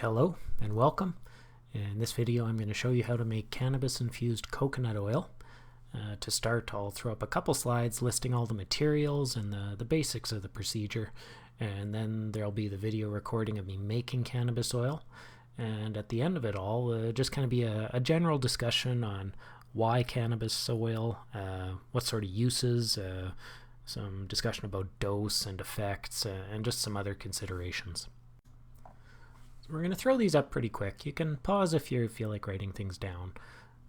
Hello and welcome. In this video I'm going to show you how to make cannabis infused coconut oil. To start, I'll throw up a couple slides listing all the materials and the basics of the procedure, and then there'll be the video recording of me making cannabis oil. And at the end of it all, just kind of be a general discussion on why cannabis oil, what sort of uses, some discussion about dose and effects, and just some other considerations. We're going to throw these up pretty quick. You can pause if you feel like writing things down.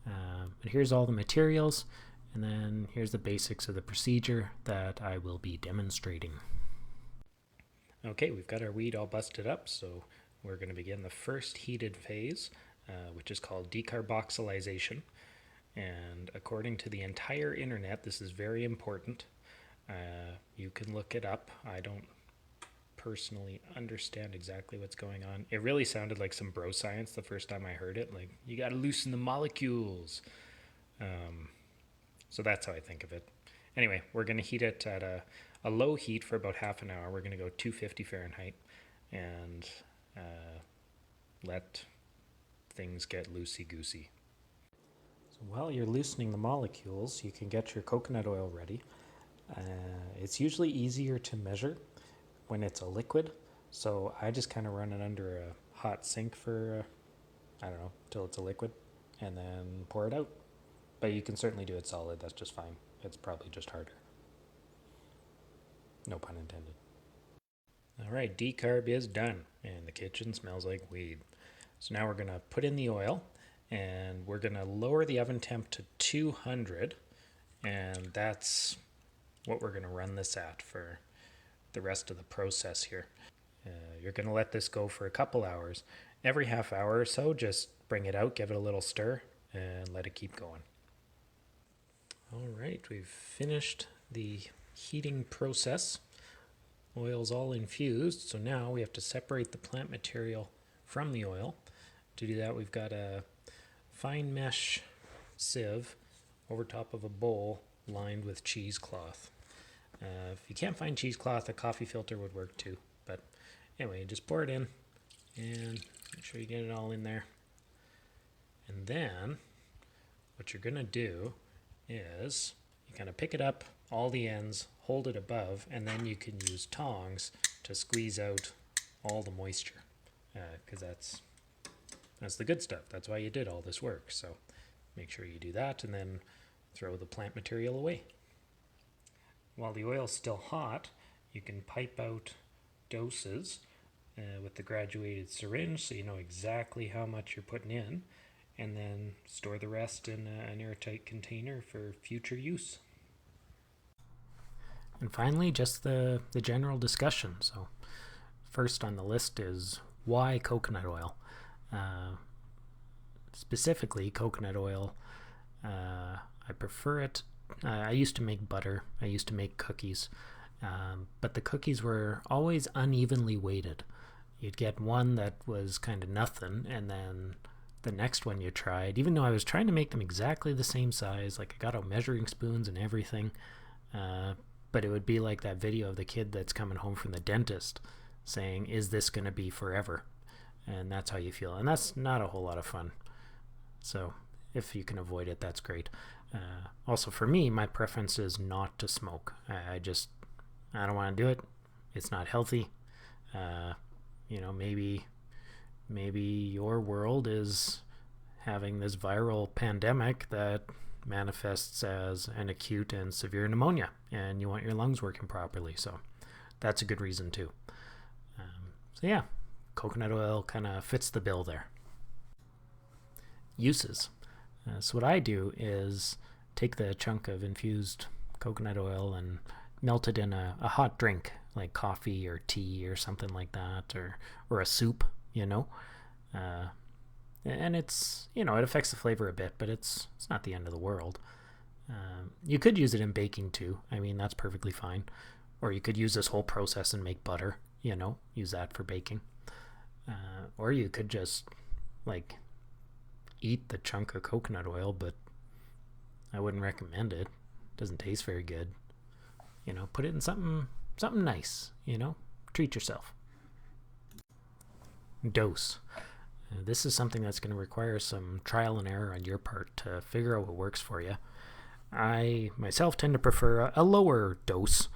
But here's all the materials, and then here's the basics of the procedure that I will be demonstrating. Okay, we've got our weed all busted up, so we're going to begin the first heated phase, which is called decarboxylation. And according to the entire internet, this is very important. You can look it up. I don't personally understand exactly what's going on. It really sounded like some bro science the first time I heard it, like you got to loosen the molecules. So that's how I think of it. Anyway, we're going to heat it at a low heat for about half an hour. We're going to go 250 Fahrenheit and let things get loosey-goosey. So while you're loosening the molecules, you can get your coconut oil ready. It's usually easier to measure when it's a liquid, so I just kind of run it under a hot sink for I don't know, till it's a liquid, and then pour it out. But you can certainly do it solid, that's just fine. It's probably just harder. No pun intended. Alright, decarb is done, and the kitchen smells like weed. So now we're going to put in the oil, and we're going to lower the oven temp to 200, and that's what we're going to run this at for the rest of the process here. You're going to let this go for a couple hours. Every half hour or so, just bring it out, give it a little stir, and let it keep going. All right, we've finished the heating process. Oil's all infused, so now we have to separate the plant material from the oil. To do that, we've got a fine mesh sieve over top of a bowl lined with cheesecloth. If you can't find cheesecloth, a coffee filter would work too. But anyway, just pour it in and make sure you get it all in there. And then what you're going to do is you kind of pick it up, all the ends, hold it above, and then you can use tongs to squeeze out all the moisture. Because that's the good stuff. That's why you did all this work. So make sure you do that and then throw the plant material away. While the oil's still hot, you can pipe out doses with the graduated syringe so you know exactly how much you're putting in, and then store the rest in an airtight container for future use. And finally, just the general discussion. So first on the list is why coconut oil? Specifically coconut oil, I prefer it. I used to make butter, I used to make cookies, but the cookies were always unevenly weighted. You'd get one that was kind of nothing, and then the next one you tried, even though I was trying to make them exactly the same size, like I got out measuring spoons and everything, but it would be like that video of the kid that's coming home from the dentist saying, is this going to be forever? And that's how you feel, and that's not a whole lot of fun. So if you can avoid it, that's great. Also for me, my preference is not to smoke. I don't want to do it. It's not healthy. Maybe your world is having this viral pandemic that manifests as an acute and severe pneumonia, and you want your lungs working properly. So that's a good reason too. So yeah, coconut oil kind of fits the bill there. Uses. So what I do is take the chunk of infused coconut oil and melt it in a hot drink, like coffee or tea or something like that, or a soup, and it's, it affects the flavor a bit, but it's not the end of the world. You could use it in baking too. I mean, that's perfectly fine. Or you could use this whole process and make butter, use that for baking. Or you could just like eat the chunk of coconut oil, but I wouldn't recommend it. It doesn't taste very good. Put it in something nice, treat yourself. dose. This is something that's going to require some trial and error on your part to figure out what works for you. I myself tend to prefer a lower dose,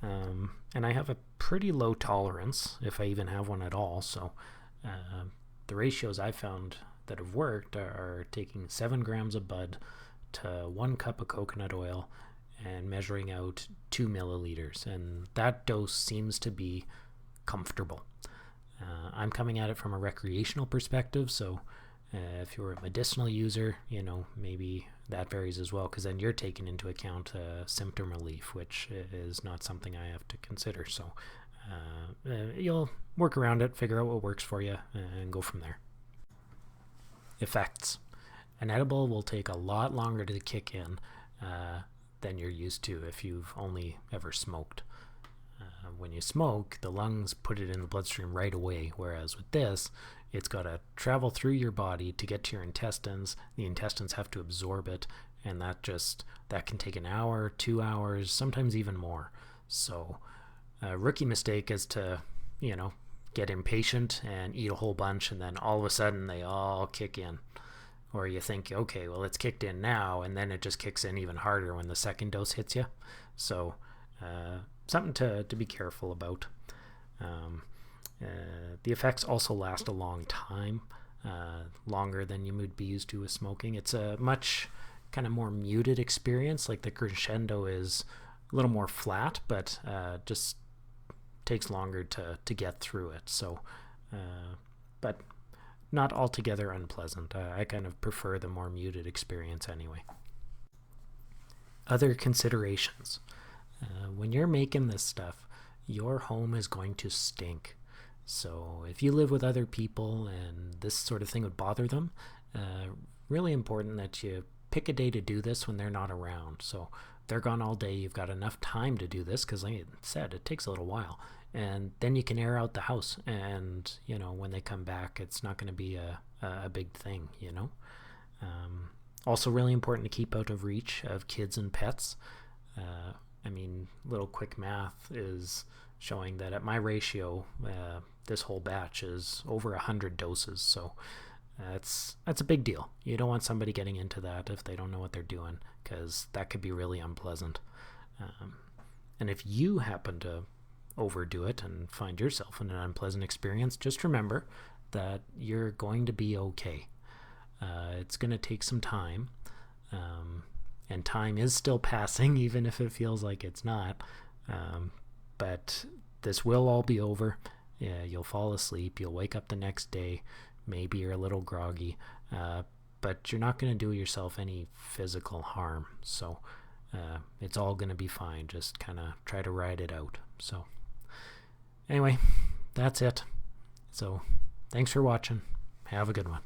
and I have a pretty low tolerance, if I even have one at all. So the ratios I found that have worked are taking 7 grams of bud to 1 cup of coconut oil and measuring out 2 milliliters. And that dose seems to be comfortable. I'm coming at it from a recreational perspective, so if you're a medicinal user, maybe that varies as well, because then you're taking into account symptom relief, which is not something I have to consider. So you'll work around it, figure out what works for you, and go from there. Effects. An edible will take a lot longer to kick in than you're used to if you've only ever smoked. When you smoke, the lungs put it in the bloodstream right away, whereas with this, it's got to travel through your body to get to your intestines. The intestines have to absorb it, and that can take an hour, 2 hours, sometimes even more. So a rookie mistake is to, get impatient and eat a whole bunch, and then all of a sudden they all kick in. Or you think, okay, well, it's kicked in now, and then it just kicks in even harder when the second dose hits you. So something to be careful about. The effects also last a long time, longer than you would be used to with smoking. It's a much kind of more muted experience. Like the crescendo is a little more flat, but just takes longer to get through it. So, but not altogether unpleasant. I kind of prefer the more muted experience anyway. Other considerations. When you're making this stuff, your home is going to stink. So if you live with other people and this sort of thing would bother them, really important that you pick a day to do this when they're not around. So if they're gone all day, you've got enough time to do this, because like I said, it takes a little while. And then you can air out the house, and when they come back, it's not going to be a big thing. Also really important to keep out of reach of kids and pets. Little quick math is showing that at my ratio, this whole batch is over 100 doses. So that's a big deal. You don't want somebody getting into that if they don't know what they're doing, because that could be really unpleasant. And if you happen to overdo it and find yourself in an unpleasant experience, just remember that you're going to be okay. It's going to take some time. And time is still passing, even if it feels like it's not. But this will all be over. Yeah, you'll fall asleep. You'll wake up the next day. Maybe you're a little groggy. But you're not going to do yourself any physical harm. So it's all going to be fine. Just kind of try to ride it out. So anyway, that's it. So thanks for watching. Have a good one.